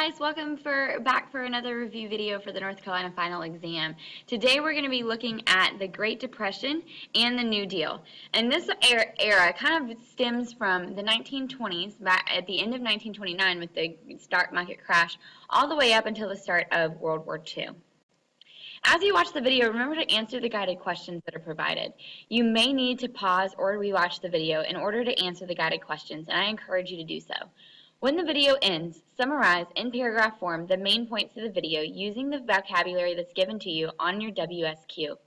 guys, welcome back for another review video for the North Carolina final exam. Today we're going to be looking at the Great Depression and the New Deal. And this era kind of stems from the 1920s, back at the end of 1929 with the stock market crash, all the way up until the start of World War II. As you watch the video, remember to answer the guided questions that are provided. You may need to pause or rewatch the video in order to answer the guided questions, and I encourage you to do so. When the video ends, summarize in paragraph form the main points of the video using the vocabulary that's given to you on your WSQ.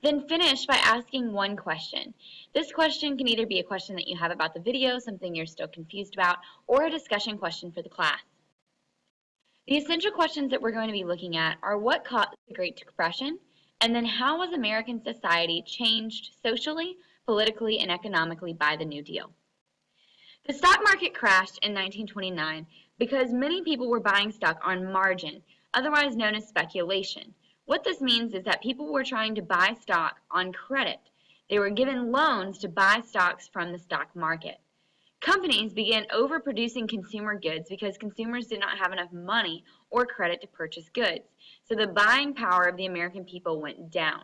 Then finish by asking one question. This question can either be a question that you have about the video, something you're still confused about, or a discussion question for the class. The essential questions that we're going to be looking at are what caused the Great Depression, and then how was American society changed socially, politically, and economically by the New Deal. The stock market crashed in 1929 because many people were buying stock on margin, otherwise known as speculation. What this means is that people were trying to buy stock on credit. They were given loans to buy stocks from the stock market. Companies began overproducing consumer goods because consumers did not have enough money or credit to purchase goods, so the buying power of the American people went down.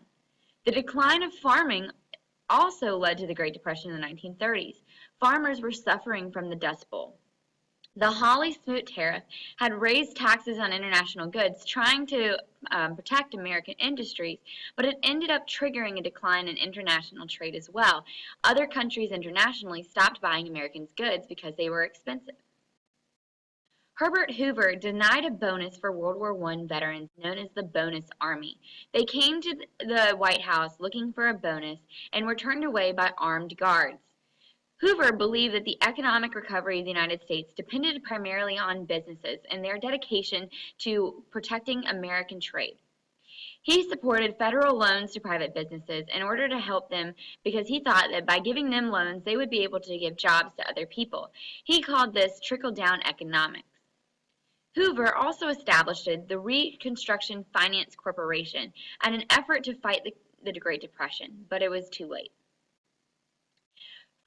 The decline of farming also led to the Great Depression in the 1930s. Farmers were suffering from the Dust Bowl. The Hawley-Smoot tariff had raised taxes on international goods, trying to protect American industries, but it ended up triggering a decline in international trade as well. Other countries internationally stopped buying Americans' goods because they were expensive. Herbert Hoover denied a bonus for World War I veterans known as the Bonus Army. They came to the White House looking for a bonus and were turned away by armed guards. Hoover believed that the economic recovery of the United States depended primarily on businesses and their dedication to protecting American trade. He supported federal loans to private businesses in order to help them because he thought that by giving them loans, they would be able to give jobs to other people. He called this trickle-down economics. Hoover also established the Reconstruction Finance Corporation in an effort to fight the Great Depression, but it was too late.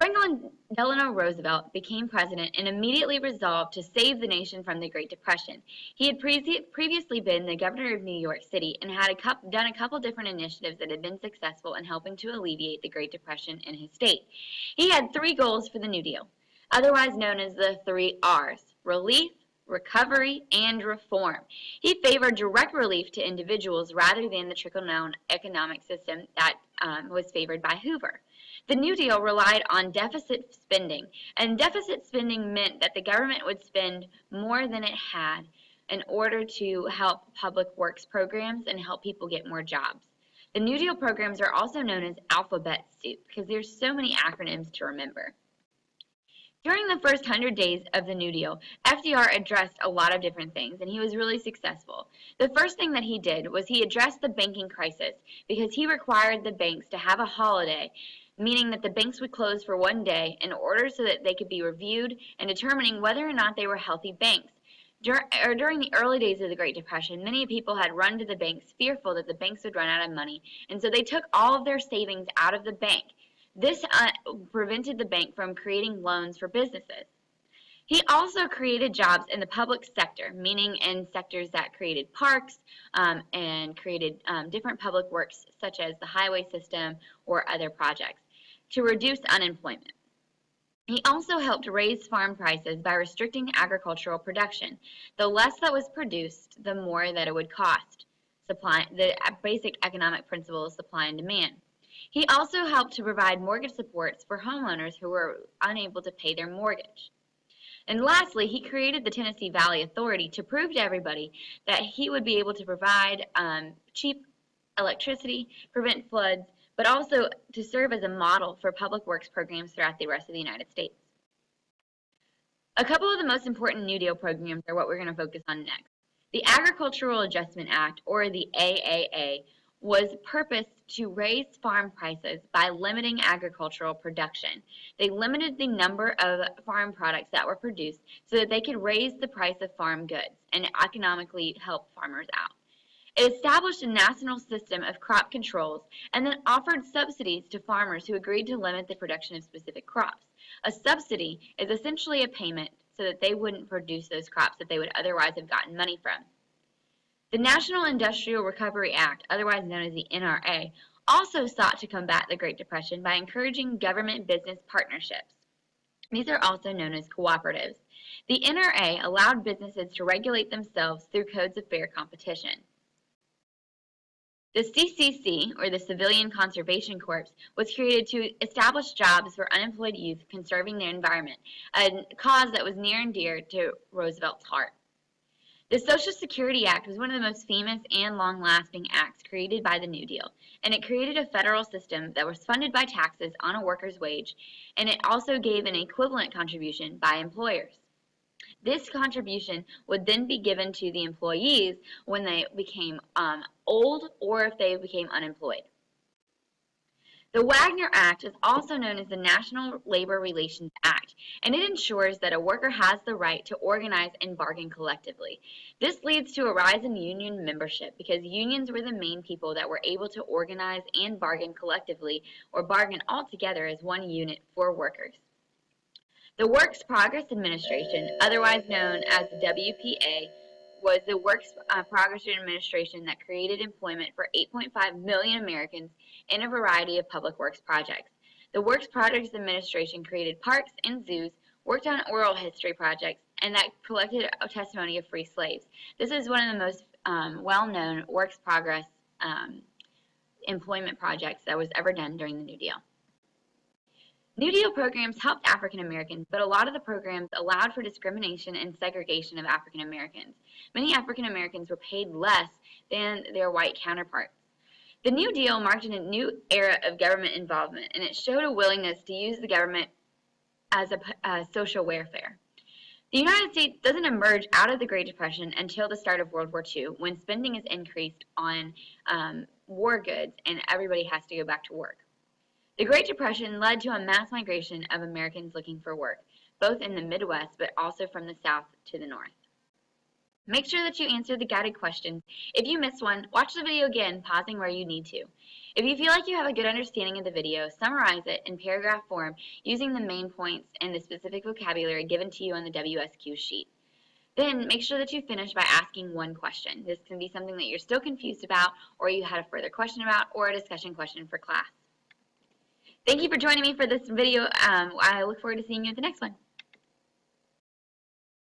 Franklin Delano Roosevelt became president and immediately resolved to save the nation from the Great Depression. He had previously been the governor of New York City and had done a couple different initiatives that had been successful in helping to alleviate the Great Depression in his state. He had three goals for the New Deal, otherwise known as the 3 R's: relief, recovery, and reform. He favored direct relief to individuals rather than the trickle-down economic system that was favored by Hoover. The New Deal relied on deficit spending, and deficit spending meant that the government would spend more than it had in order to help public works programs and help people get more jobs. The New Deal programs are also known as alphabet soup because there's so many acronyms to remember. During the first 100 days of the New Deal, FDR addressed a lot of different things, and he was really successful. The first thing that he did was he addressed the banking crisis because he required the banks to have a holiday, meaning that the banks would close for one day in order so that they could be reviewed and determining whether or not they were healthy banks. During the early days of the Great Depression, many people had run to the banks fearful that the banks would run out of money, and so they took all of their savings out of the bank. This prevented the bank from creating loans for businesses. He also created jobs in the public sector, meaning in sectors that created parks and created different public works such as the highway system or other projects to reduce unemployment. He also helped raise farm prices by restricting agricultural production. The less that was produced, the more that it would cost. The basic economic principle of supply and demand. He also helped to provide mortgage supports for homeowners who were unable to pay their mortgage. And lastly, he created the Tennessee Valley Authority to prove to everybody that he would be able to provide cheap electricity, prevent floods, but also to serve as a model for public works programs throughout the rest of the United States. A couple of the most important New Deal programs are what we're going to focus on next. The Agricultural Adjustment Act, or the AAA, was purposed to raise farm prices by limiting agricultural production. They limited the number of farm products that were produced so that they could raise the price of farm goods and economically help farmers out. It established a national system of crop controls and then offered subsidies to farmers who agreed to limit the production of specific crops. A subsidy is essentially a payment so that they wouldn't produce those crops that they would otherwise have gotten money from. The National Industrial Recovery Act, otherwise known as the NRA, also sought to combat the Great Depression by encouraging government-business partnerships. These are also known as cooperatives. The NRA allowed businesses to regulate themselves through codes of fair competition. The CCC, or the Civilian Conservation Corps, was created to establish jobs for unemployed youth conserving the environment, a cause that was near and dear to Roosevelt's heart. The Social Security Act was one of the most famous and long-lasting acts created by the New Deal, and it created a federal system that was funded by taxes on a worker's wage, and it also gave an equivalent contribution by employers. This contribution would then be given to the employees when they became old or if they became unemployed. The Wagner Act is also known as the National Labor Relations Act, and it ensures that a worker has the right to organize and bargain collectively. This leads to a rise in union membership because unions were the main people that were able to organize and bargain collectively or bargain all together as one unit for workers. The Works Progress Administration, otherwise known as the WPA, was the Works Progress Administration that created employment for 8.5 million Americans in a variety of public works projects. The Works Progress Administration created parks and zoos, worked on oral history projects, and that collected a testimony of free slaves. This is one of the most well-known works progress employment projects that was ever done during the New Deal. New Deal programs helped African Americans, but a lot of the programs allowed for discrimination and segregation of African Americans. Many African Americans were paid less than their white counterparts. The New Deal marked a new era of government involvement, and it showed a willingness to use the government as a social welfare. The United States doesn't emerge out of the Great Depression until the start of World War II, when spending is increased on war goods and everybody has to go back to work. The Great Depression led to a mass migration of Americans looking for work, both in the Midwest but also from the South to the North. Make sure that you answer the guided questions. If you missed one, watch the video again, pausing where you need to. If you feel like you have a good understanding of the video, summarize it in paragraph form using the main points and the specific vocabulary given to you on the WSQ sheet. Then make sure that you finish by asking one question. This can be something that you're still confused about, or you had a further question about, or a discussion question for class. Thank you for joining me for this video. I look forward to seeing you at the next one.